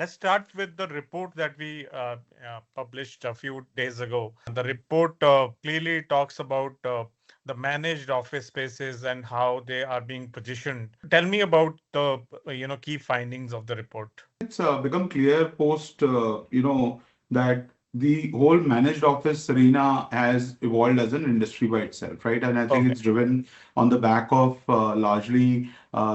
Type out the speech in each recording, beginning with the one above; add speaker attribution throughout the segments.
Speaker 1: Let's start with the report that we published a few days ago. The report clearly talks about the managed office spaces and how they are being positioned. Tell me about the key findings of the report.
Speaker 2: It's become clear post, that the whole managed office arena has evolved as an industry by itself, right? And I think
Speaker 1: Okay.
Speaker 2: it's driven on the back of largely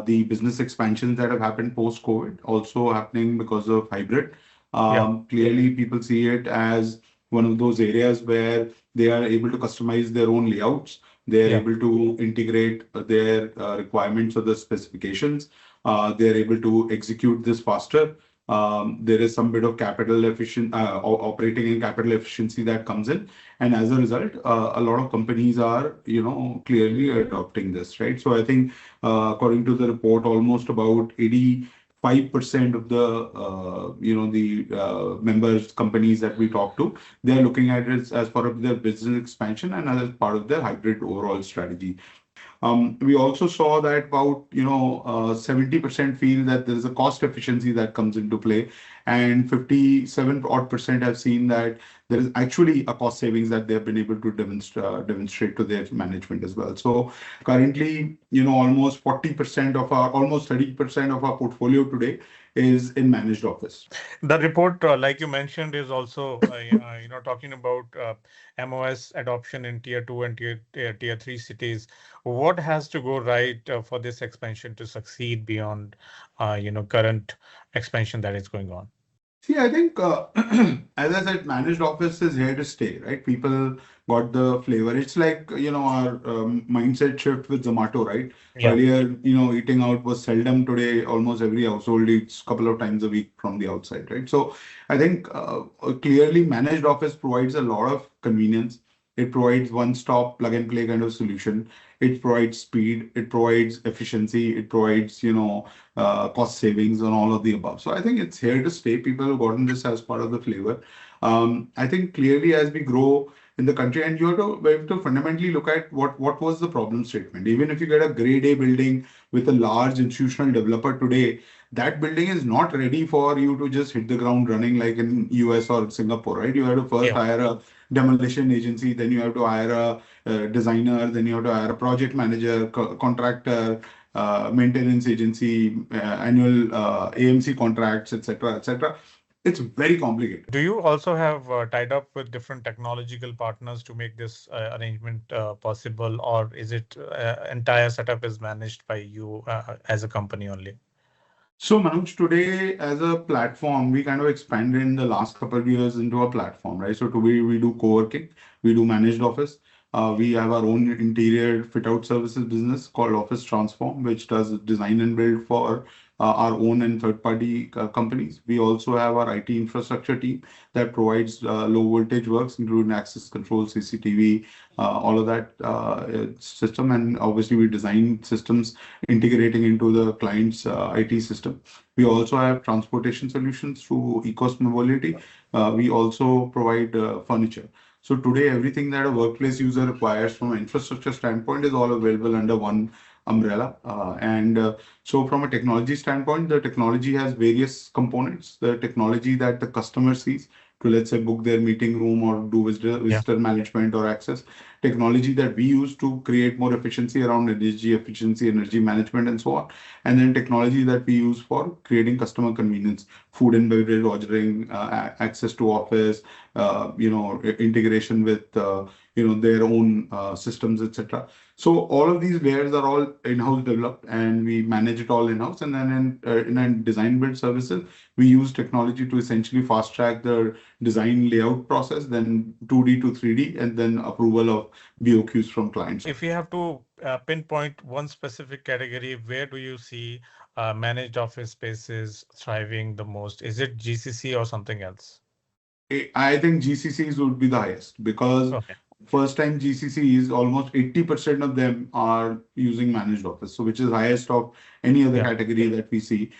Speaker 2: the business expansions that have happened post-COVID, also happening because of hybrid.
Speaker 1: Yeah.
Speaker 2: Clearly, people see it as one of those areas where they are able to customize their own layouts. They are
Speaker 1: Yeah.
Speaker 2: able to integrate their requirements or the specifications. They are able to execute this faster. There is some bit of capital efficient operating and capital efficiency that comes in, and as a result, a lot of companies are, clearly adopting this, right? So I think, according to the report, almost about 85% of the members companies that we talk to, they are looking at it as part of their business expansion and as part of their hybrid overall strategy. We also saw that about 70% feel that there is a cost efficiency that comes into play, and 57 odd percent have seen that there is actually a cost savings that they have been able to demonstrate to their management as well. So currently, almost 40% of our, almost 30% of our portfolio today is in managed office.
Speaker 1: The report, like you mentioned, is also talking about MOS adoption in tier two and tier three cities. What has to go right for this expansion to succeed beyond current expansion that is going on?
Speaker 2: See, I think, as I said, managed office is here to stay, right? People got the flavor. It's like, our mindset shift with Zomato, right?
Speaker 1: Yeah.
Speaker 2: Earlier, eating out was seldom. Today, almost every household eats a couple of times a week from the outside, right? So I think, clearly managed office provides a lot of convenience. It provides one-stop plug and play kind of solution. It provides speed. It provides efficiency. It provides, cost savings and all of the above. So I think it's here to stay. People have gotten this as part of the flavor. I think clearly as we grow in the country, and we have to fundamentally look at what was the problem statement. Even if you get a grade A building with a large institutional developer today, that building is not ready for you to just hit the ground running like in US or Singapore, right? You have to first
Speaker 1: Yeah.
Speaker 2: hire a demolition agency, then you have to hire a designer, then you have to hire a project manager, contractor, maintenance agency, annual AMC contracts, etc., etc. It's very complicated.
Speaker 1: Do you also have tied up with different technological partners to make this arrangement possible, or is it entire setup is managed by you as a company only?
Speaker 2: So, Manoj, today as a platform, we kind of expanded in the last couple of years into a platform, right? So today we do co-working, we do managed office. We have our own interior fit out services business called Office Transform, which does design and build for our own and third-party companies. We also have our IT infrastructure team that provides low voltage works, including access control, CCTV, all of that system. And obviously, we design systems integrating into the client's IT system. We also have transportation solutions through Ecos Mobility. We also provide furniture. So today, everything that a workplace user requires from an infrastructure standpoint is all available under one umbrella. So from a technology standpoint, the technology has various components. The technology that the customer sees to, let's say, book their meeting room or do visitor management or access. Technology that we use to create more efficiency around energy efficiency, energy management, and so on. And then technology that we use for creating customer convenience, food and beverage ordering, access to office, integration with their own systems, etc. So all of these layers are all in-house developed, and we manage it all in-house. And then in design build services, we use technology to essentially fast track the design layout process, then 2D to 3D, and then approval of BOQs from clients.
Speaker 1: If you have to pinpoint one specific category, where do you see managed office spaces thriving the most? Is it GCC or something else?
Speaker 2: I think GCCs would be the highest because
Speaker 1: Okay.
Speaker 2: first time GCCs, almost 80% of them are using managed office, so which is highest of any other
Speaker 1: Yeah.
Speaker 2: category that we see.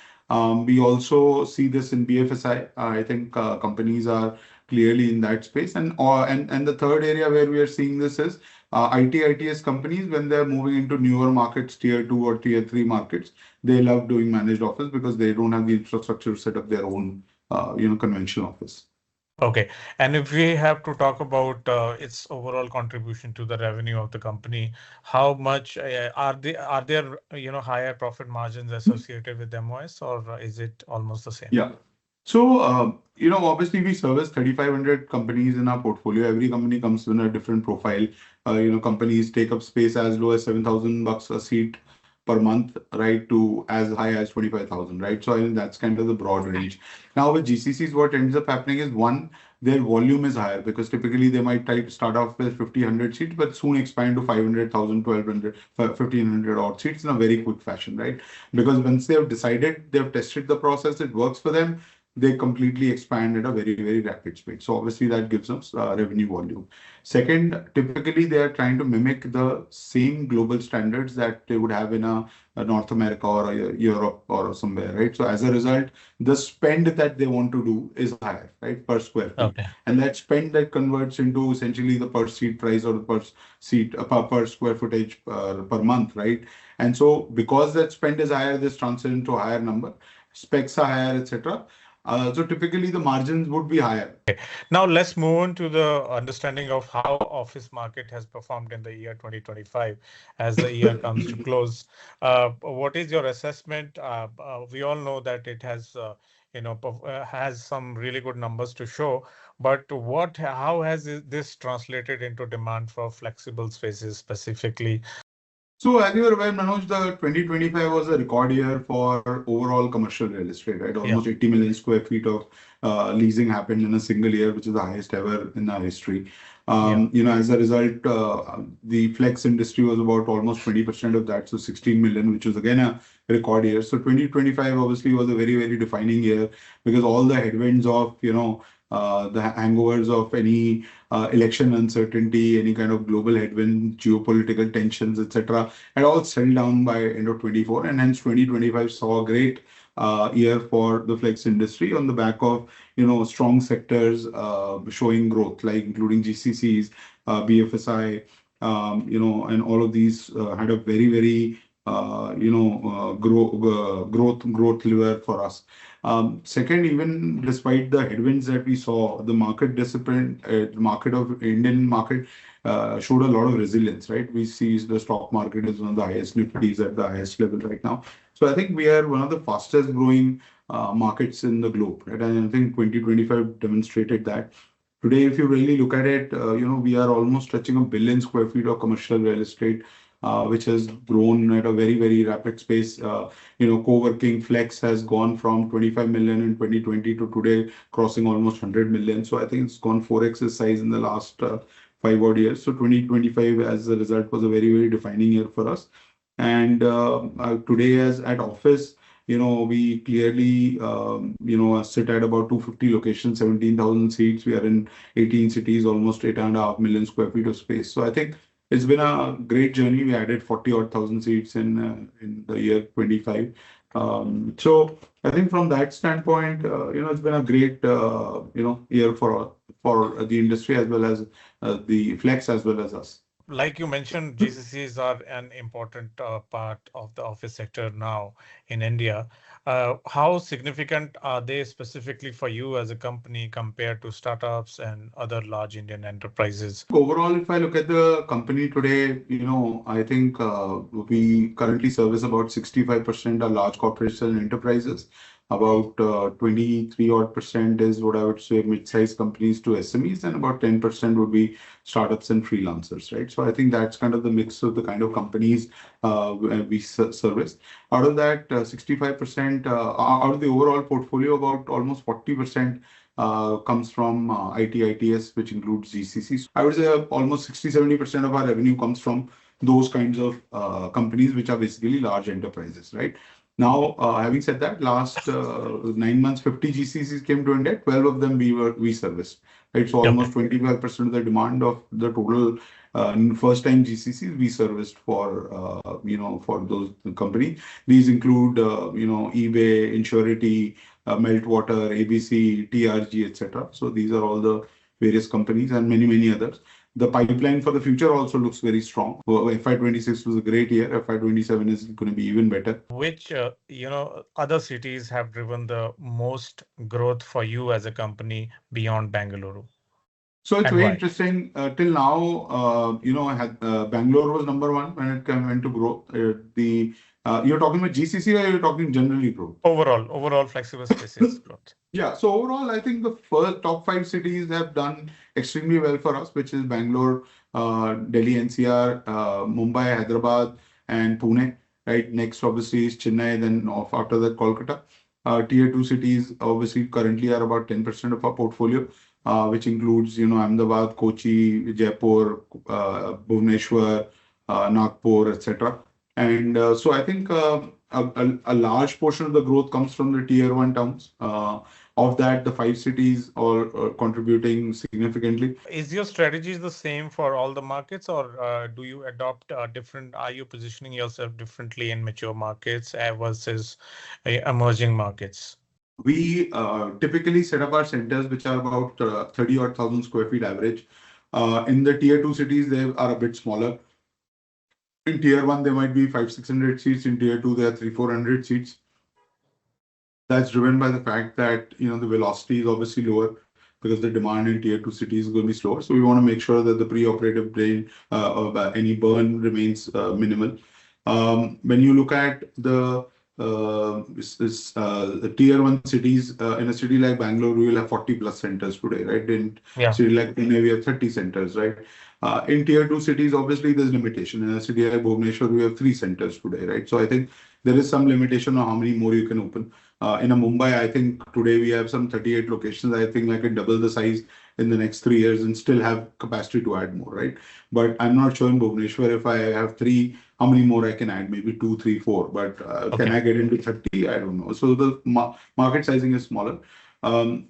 Speaker 2: We also see this in BFSI. I think companies are clearly in that space. And the third area where we are seeing this is ITS companies, when they're moving into newer markets, tier two or tier three markets, they love doing managed office because they don't have the infrastructure to set up their own conventional office.
Speaker 1: Okay. And if we have to talk about its overall contribution to the revenue of the company, how much are there higher profit margins associated with MOS, or is it almost the same?
Speaker 2: Yeah. So, obviously we service 3,500 companies in our portfolio. Every company comes with a different profile. Companies take up space as low as $7,000 a seat per month, right, to as high as 25,000, right? So I think that's kind of the broad range. Now with GCCs, what ends up happening is one, their volume is higher because typically they might type start off with 50, 100 seats, but soon expand to 500,000, 1,200, 1,500 odd seats in a very quick fashion, right? Because once they have decided, they have tested the process, it works for them, they completely expand at a very, very rapid speed. So obviously that gives us revenue volume. Second, typically they are trying to mimic the same global standards that they would have in a North America or a Europe or somewhere, right? So as a result, the spend that they want to do is higher, right, per square feet.
Speaker 1: Okay.
Speaker 2: And that spend that converts into essentially the per seat price or the per seat per square footage per month, right? And so because that spend is higher, this translates into a higher number. Specs are higher, etc. So typically the margins would be higher.
Speaker 1: Now let's move on to the understanding of how office market has performed in the year 2025 as the year comes to close. What is your assessment? We all know that it has, has some really good numbers to show, but how has this translated into demand for flexible spaces specifically?
Speaker 2: So as you are aware, Manoj, the 2025 was a record year for overall commercial real estate, right?
Speaker 1: Yeah,
Speaker 2: Almost 80 million square feet of leasing happened in a single year, which is the highest ever in our history.
Speaker 1: yeah.
Speaker 2: As a result, the flex industry was about almost 20% of that, so 16 million, which was again a record year. So 2025 obviously was a very, very defining year because all the headwinds of, the hangovers of any election uncertainty, any kind of global headwind, geopolitical tensions, etc., had all settled down by end of 24, and hence 2025 saw a great year for the flex industry on the back of strong sectors showing growth, like including GCCs, BFSI, and all of these had a very very growth lever for us. Second, even despite the headwinds that we saw, the market discipline, the market of Indian market showed a lot of resilience, right? We see the stock market is one of the highest nifties at the highest level right now. So I think we are one of the fastest growing markets in the globe, right? And I think 2025 demonstrated that. Today, if you really look at it, we are almost touching a billion square feet of commercial real estate, which has grown at a very, very rapid pace. Co-working flex has gone from 25 million in 2020 to today crossing almost 100 million. So I think it's gone 4x its size in the last 5 odd years. So 2025, as a result, was a very, very defining year for us. And today, as at office, we clearly, sit at about 250 locations, 17,000 seats. We are in 18 cities, almost 8.5 million square feet of space. So I think it's been a great journey. We added 40 odd thousand seats in the year 25. So I think from that standpoint, it's been a great, year for the industry as well as the flex as well as us.
Speaker 1: Like you mentioned, GCCs are an important part of the office sector now in India. How significant are they specifically for you as a company compared to startups and other large Indian enterprises?
Speaker 2: Overall, if I look at the company today, I think we currently service about 65% are large corporations and enterprises. About 23 odd percent is what I would say mid-sized companies to SMEs, and about 10% would be startups and freelancers, right? So I think that's kind of the mix of the kind of companies we service. Out of that, 65%, out of the overall portfolio, about almost 40% comes from IT, ITS, which includes GCC. I would say almost 60-70% of our revenue comes from those kinds of companies, which are basically large enterprises, right? Now, having said that, last 9 months, 50 GCCs came to India. 12 of them we serviced, right? So
Speaker 1: Okay.
Speaker 2: almost 25% of the demand of the total first-time GCCs we serviced for those companies. These include eBay, Insurity, Meltwater, ABC, TRG, etc. So these are all the various companies and many, many others. The pipeline for the future also looks very strong. FY26 was a great year. FY27 is going to be even better.
Speaker 1: Which other cities have driven the most growth for you as a company beyond Bangalore,
Speaker 2: So it's
Speaker 1: and
Speaker 2: very
Speaker 1: why?
Speaker 2: interesting. Till now, Bangalore was number one when it came into growth. The You're talking about GCC or you're talking generally growth?
Speaker 1: Overall flexible spaces growth.
Speaker 2: Yeah. So overall, I think the first top five cities have done extremely well for us, which is Bangalore, Delhi NCR, Mumbai, Hyderabad, and Pune. Right. Next, obviously, is Chennai. Then after that, Kolkata. Tier two cities obviously currently are about 10% of our portfolio, which includes Ahmedabad, Kochi, Jaipur, Bhubaneswar, Nagpur, etc. And so I think a large portion of the growth comes from the tier one towns. Of that, the five cities are contributing significantly.
Speaker 1: Is your strategy the same for all the markets, or do you adopt different? Are you positioning yourself differently in mature markets versus emerging markets?
Speaker 2: We typically set up our centers, which are about 30 or 1,000 square feet average. In the tier two cities, they are a bit smaller. In tier one, there might be 500-600 seats. In tier two, there are 300-400 seats. That's driven by the fact that the velocity is obviously lower because the demand in tier two cities is going to be slower. So we want to make sure that the pre-operative brain of any burn remains minimal. When you look at the tier one cities, in a city like Bangalore, we will have 40 plus centers today, right? In
Speaker 1: Yeah.
Speaker 2: city like Pune, we have 30 centers, right? In tier two cities, obviously, there's limitation. In a city like Bhubaneswar, we have 3 centers today, right? So I think there is some limitation on how many more you can open. In a Mumbai, I think today we have some 38 locations. I think I can double the size in the next 3 years and still have capacity to add more, right? But I'm not sure in Bhubaneswar if I have three, how many more I can add? Maybe two, three, four. But can
Speaker 1: Okay.
Speaker 2: I get into 30? I don't know. So the market sizing is smaller.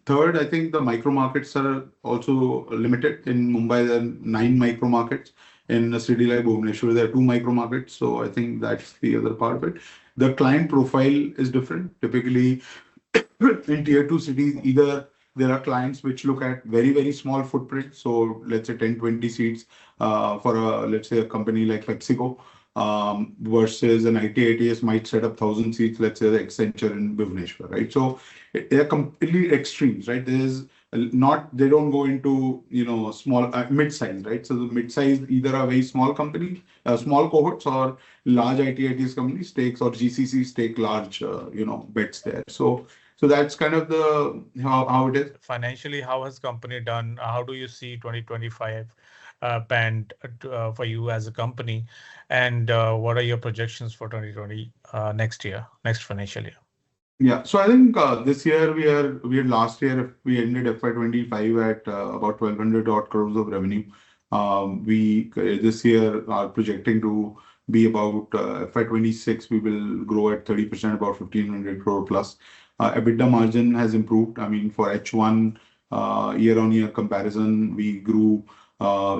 Speaker 2: Third, I think the micro markets are also limited. In Mumbai, there are 9 micro markets. In a city like Bhubaneswar, there are 2 micro markets. So I think that's the other part of it. The client profile is different. Typically, in tier two cities, either there are clients which look at very, very small footprint. So let's say 10, 20 seats for let's say a company like PepsiCo versus an IT/ITES might set up 1,000 seats, let's say the Accenture in Bhubaneswar, right? So they're completely extremes, right? They don't go into, small, mid-size, right? So the mid-size either are very small companies, small cohorts, or large IT/ITES companies takes, or GCCs take large, bets there. So that's kind of how it is.
Speaker 1: Financially, how has company done? How do you see 2025 panned for you as a company? And what are your projections for 2020 next year, next financial year?
Speaker 2: Yeah, so I think this year we had last year we ended FY25 at about 1,200 odd crores of revenue. We this year are projecting to be about FY26. We will grow at 30%, about 1,500 crore plus. EBITDA margin has improved. I mean, for H1 year-on-year comparison, we grew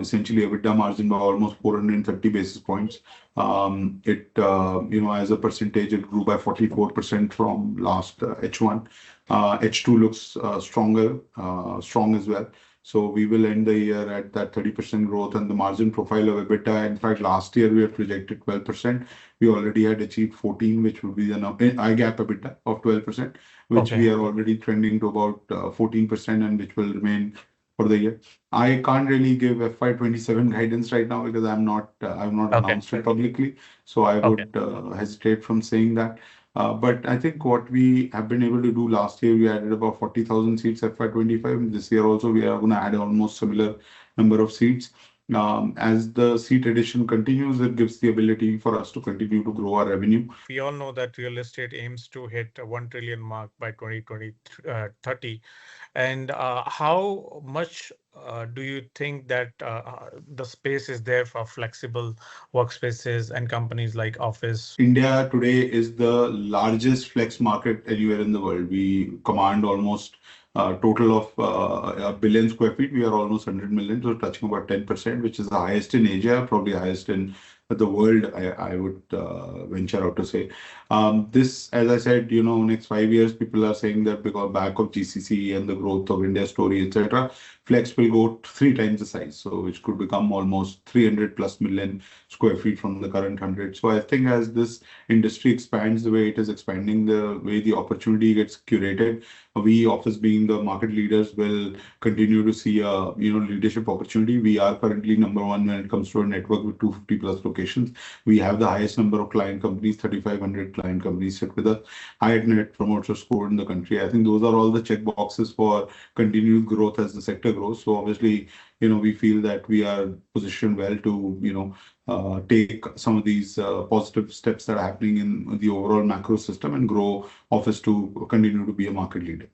Speaker 2: essentially EBITDA margin by almost 430 basis points. As a percentage, it grew by 44% from last H1. H2 looks strong as well. So we will end the year at that 30% growth, and the margin profile of EBITDA. In fact, last year we had projected 12%. We already had achieved 14, which would be the IGAP EBITDA of 12%, which
Speaker 1: Okay.
Speaker 2: we are already trending to about 14%, and which will remain for the year. I can't really give FY27 guidance right now because I've not
Speaker 1: Okay.
Speaker 2: announced it publicly. So I
Speaker 1: Okay.
Speaker 2: would hesitate from saying that. But I think what we have been able to do last year, we added about 40,000 seats FY25. This year also, we are going to add almost similar number of seats. As the seat addition continues, it gives the ability for us to continue to grow our revenue.
Speaker 1: We all know that real estate aims to hit a 1 trillion mark by 2030. And how much do you think that the space is there for flexible workspaces and companies like Office?
Speaker 2: India today is the largest flex market anywhere in the world. We command almost a total of a billion square feet. We are almost 100 million, so touching about 10%, which is the highest in Asia, probably highest in the world, I would venture out to say. This, as I said, next 5 years, people are saying that because back of GCC and the growth of India story, etc., Flex will go three times the size, so which could become almost 300 plus million square feet from the current 100. So I think as this industry expands the way it is expanding, the way the opportunity gets curated, we, Office being the market leaders, will continue to see a leadership opportunity. We are currently number one when it comes to a network with 250 plus locations. We have the highest number of client companies, 3,500 client companies sit with us, high net promoter score in the country. I think those are all the check boxes for continued growth as the sector grows. So obviously, we feel that we are positioned well to, take some of these positive steps that are happening in the overall macro system and grow Office to continue to be a market leader.